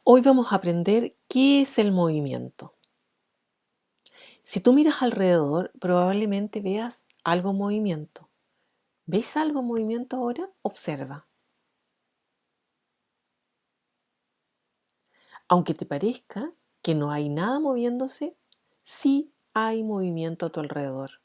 Hoy vamos a aprender qué es el movimiento. Si tú miras alrededor, probablemente veas algo en movimiento. ¿Ves algo en movimiento ahora? Observa. Aunque te parezca que no hay nada moviéndose, sí hay movimiento a tu alrededor.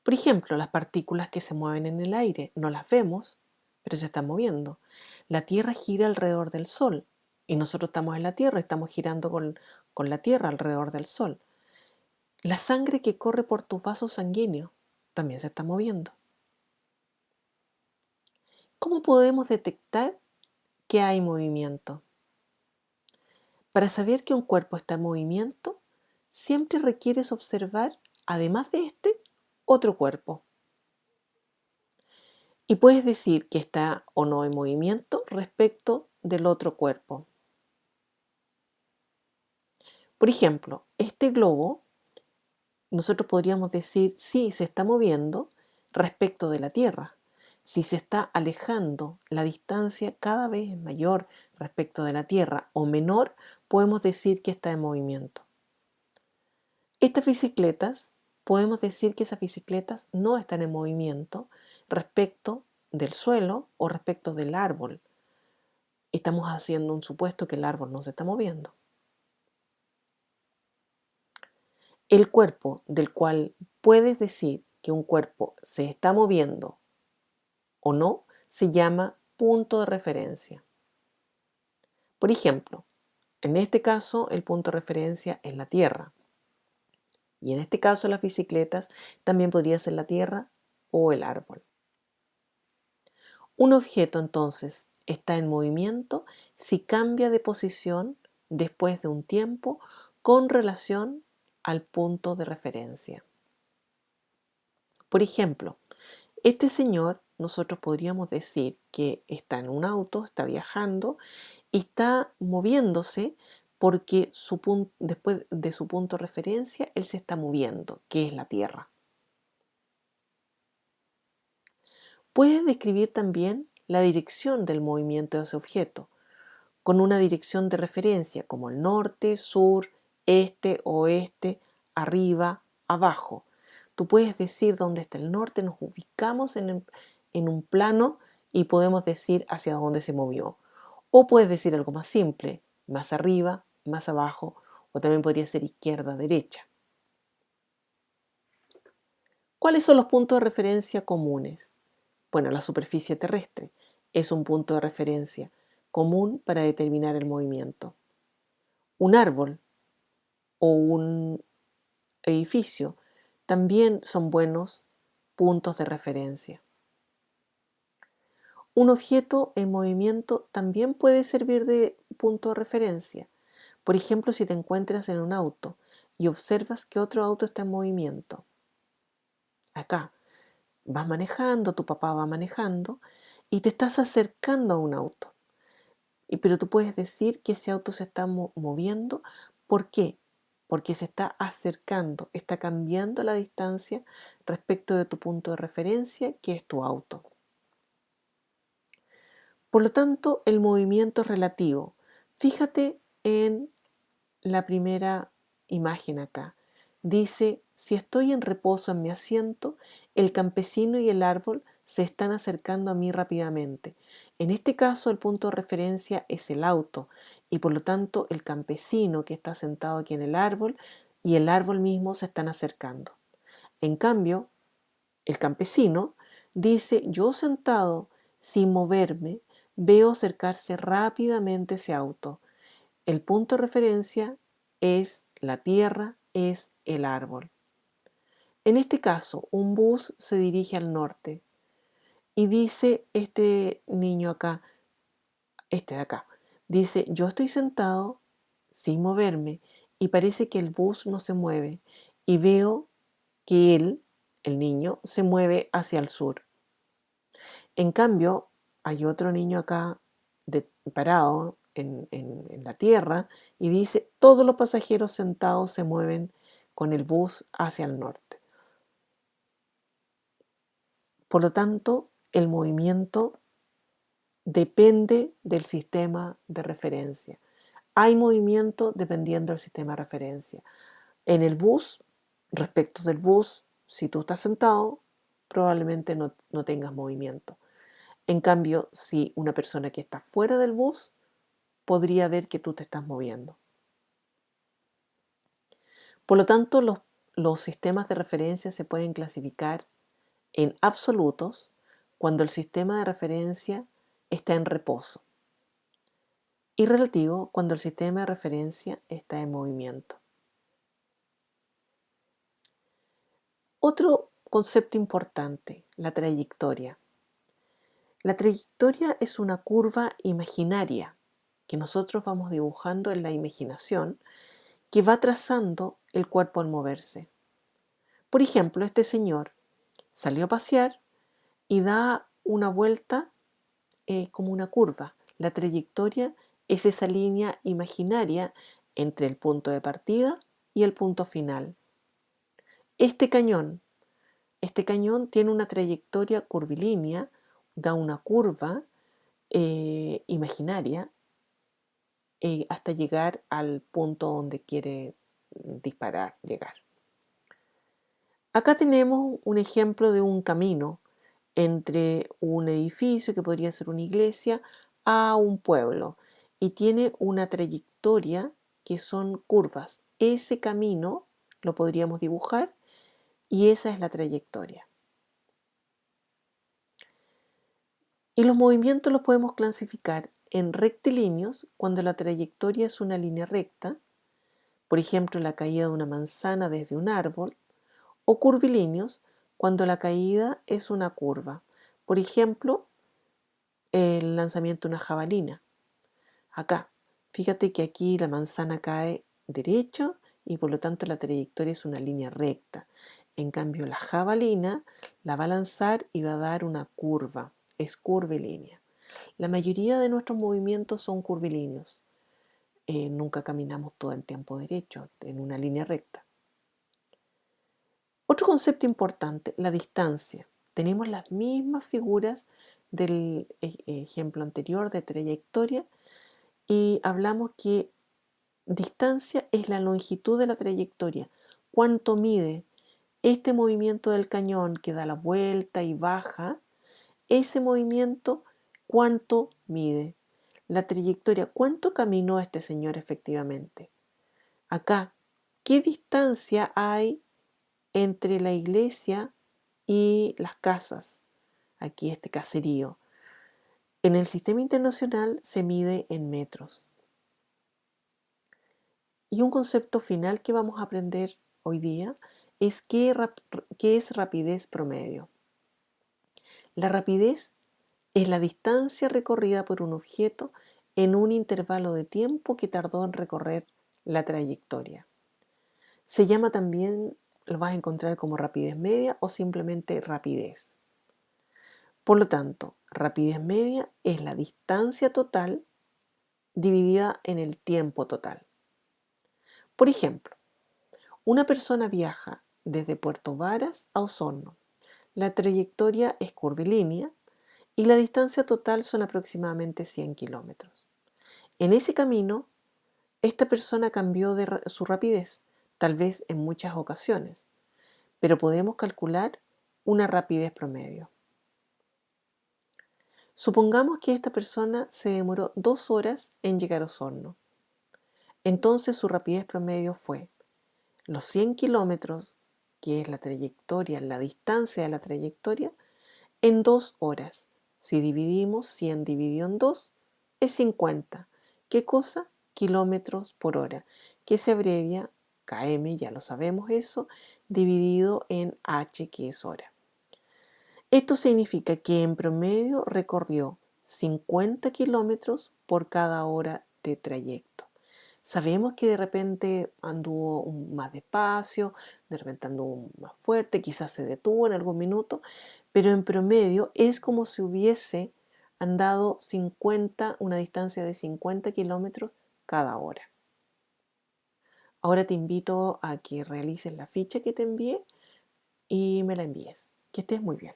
Por ejemplo, las partículas que se mueven en el aire, no las vemos, pero se están moviendo. La Tierra gira alrededor del Sol y nosotros estamos en la Tierra, estamos girando con la Tierra alrededor del Sol. La sangre que corre por tus vasos sanguíneos también se está moviendo. ¿Cómo podemos detectar que hay movimiento? Para saber que un cuerpo está en movimiento, siempre requieres observar, además de este, otro cuerpo. Y puedes decir que está o no en movimiento respecto del otro cuerpo. Por ejemplo, este globo, nosotros podríamos decir sí, se está moviendo respecto de la Tierra. Si se está alejando, la distancia cada vez es mayor respecto de la Tierra o menor, podemos decir que está en movimiento. Estas bicicletas, podemos decir que esas bicicletas no están en movimiento respecto del suelo o respecto del árbol. Estamos haciendo un supuesto que el árbol no se está moviendo. El cuerpo del cual puedes decir que un cuerpo se está moviendo o no se llama punto de referencia. Por ejemplo, en este caso el punto de referencia es la Tierra. Y en este caso las bicicletas también podría ser la Tierra o el árbol. Un objeto entonces está en movimiento si cambia de posición después de un tiempo con relación al punto de referencia. Por ejemplo, este señor, nosotros podríamos decir que está en un auto, está viajando y está moviéndose porque después de su punto de referencia, él se está moviendo, que es la Tierra. Puedes describir también la dirección del movimiento de ese objeto, con una dirección de referencia como el norte, sur, este, oeste, arriba, abajo. Tú puedes decir dónde está el norte, nos ubicamos en un plano y podemos decir hacia dónde se movió. O puedes decir algo más simple, más arriba, más abajo, o también podría ser izquierda, derecha. ¿Cuáles son los puntos de referencia comunes? Bueno, la superficie terrestre es un punto de referencia común para determinar el movimiento. Un árbol o un edificio también son buenos puntos de referencia. Un objeto en movimiento también puede servir de punto de referencia. Por ejemplo, si te encuentras en un auto y observas que otro auto está en movimiento. Acá vas manejando, tu papá va manejando y te estás acercando a un auto. Pero tú puedes decir que ese auto se está moviendo. ¿Por qué? Porque se está acercando, está cambiando la distancia respecto de tu punto de referencia, que es tu auto. Por lo tanto, el movimiento es relativo. Fíjate en la primera imagen acá. Dice, si estoy en reposo en mi asiento, el campesino y el árbol se están acercando a mí rápidamente. En este caso, el punto de referencia es el auto y por lo tanto el campesino que está sentado aquí en el árbol y el árbol mismo se están acercando. En cambio, el campesino dice, yo sentado sin moverme, veo acercarse rápidamente ese auto. El punto de referencia es la tierra, es el árbol. En este caso, un bus se dirige al norte y dice este niño acá, este de acá, dice, yo estoy sentado sin moverme y parece que el bus no se mueve y veo que él, el niño, se mueve hacia el sur. En cambio, hay otro niño acá parado en la tierra y dice, todos los pasajeros sentados se mueven con el bus hacia el norte. Por lo tanto, el movimiento depende del sistema de referencia. Hay movimiento dependiendo del sistema de referencia. En el bus, respecto del bus, si tú estás sentado, probablemente no tengas movimiento. En cambio, si una persona que está fuera del bus podría ver que tú te estás moviendo. Por lo tanto, los sistemas de referencia se pueden clasificar en absolutos cuando el sistema de referencia está en reposo y relativo cuando el sistema de referencia está en movimiento. Otro concepto importante, la trayectoria. La trayectoria es una curva imaginaria que nosotros vamos dibujando en la imaginación que va trazando el cuerpo al moverse. Por ejemplo, este señor salió a pasear y da una vuelta como una curva. La trayectoria es esa línea imaginaria entre el punto de partida y el punto final. Este cañón tiene una trayectoria curvilínea, da una curva imaginaria hasta llegar al punto donde quiere llegar. Acá tenemos un ejemplo de un camino entre un edificio, que podría ser una iglesia, a un pueblo, y tiene una trayectoria que son curvas. Ese camino lo podríamos dibujar y esa es la trayectoria. Y los movimientos los podemos clasificar en rectilíneos cuando la trayectoria es una línea recta, por ejemplo la caída de una manzana desde un árbol, o curvilíneos cuando la caída es una curva, por ejemplo el lanzamiento de una jabalina. Acá, fíjate que aquí la manzana cae derecho y por lo tanto la trayectoria es una línea recta. En cambio la jabalina la va a lanzar y va a dar una curva, es curvilínea. La mayoría de nuestros movimientos son curvilíneos. Nunca caminamos todo el tiempo derecho, en una línea recta. Otro concepto importante, la distancia. Tenemos las mismas figuras del ejemplo anterior de trayectoria y hablamos que distancia es la longitud de la trayectoria. ¿Cuánto mide este movimiento del cañón que da la vuelta y baja? Ese movimiento, ¿cuánto mide? La trayectoria, ¿cuánto caminó este señor efectivamente? Acá, ¿qué distancia hay entre la iglesia y las casas? Aquí este caserío. En el sistema internacional se mide en metros. Y un concepto final que vamos a aprender hoy día es qué es rapidez promedio. La rapidez es la distancia recorrida por un objeto en un intervalo de tiempo que tardó en recorrer la trayectoria. Se llama también, lo vas a encontrar como rapidez media o simplemente rapidez. Por lo tanto, rapidez media es la distancia total dividida en el tiempo total. Por ejemplo, una persona viaja desde Puerto Varas a Osorno. La trayectoria es curvilínea y la distancia total son aproximadamente 100 kilómetros. En ese camino, esta persona cambió su rapidez, tal vez en muchas ocasiones, pero podemos calcular una rapidez promedio. Supongamos que esta persona se demoró 2 horas en llegar a Osorno. Entonces su rapidez promedio fue los 100 kilómetros, que es la trayectoria, la distancia de la trayectoria, en 2 horas. Si dividimos 100 dividido en 2, es 50. ¿Qué cosa? Kilómetros por hora, que se abrevia km, ya lo sabemos eso, dividido en h, que es hora. Esto significa que en promedio recorrió 50 kilómetros por cada hora de trayecto. Sabemos que de repente anduvo más despacio, de repente anduvo más fuerte, quizás se detuvo en algún minuto, pero en promedio es como si hubiese andado una distancia de 50 kilómetros cada hora. Ahora te invito a que realices la ficha que te envié y me la envíes. Que estés muy bien.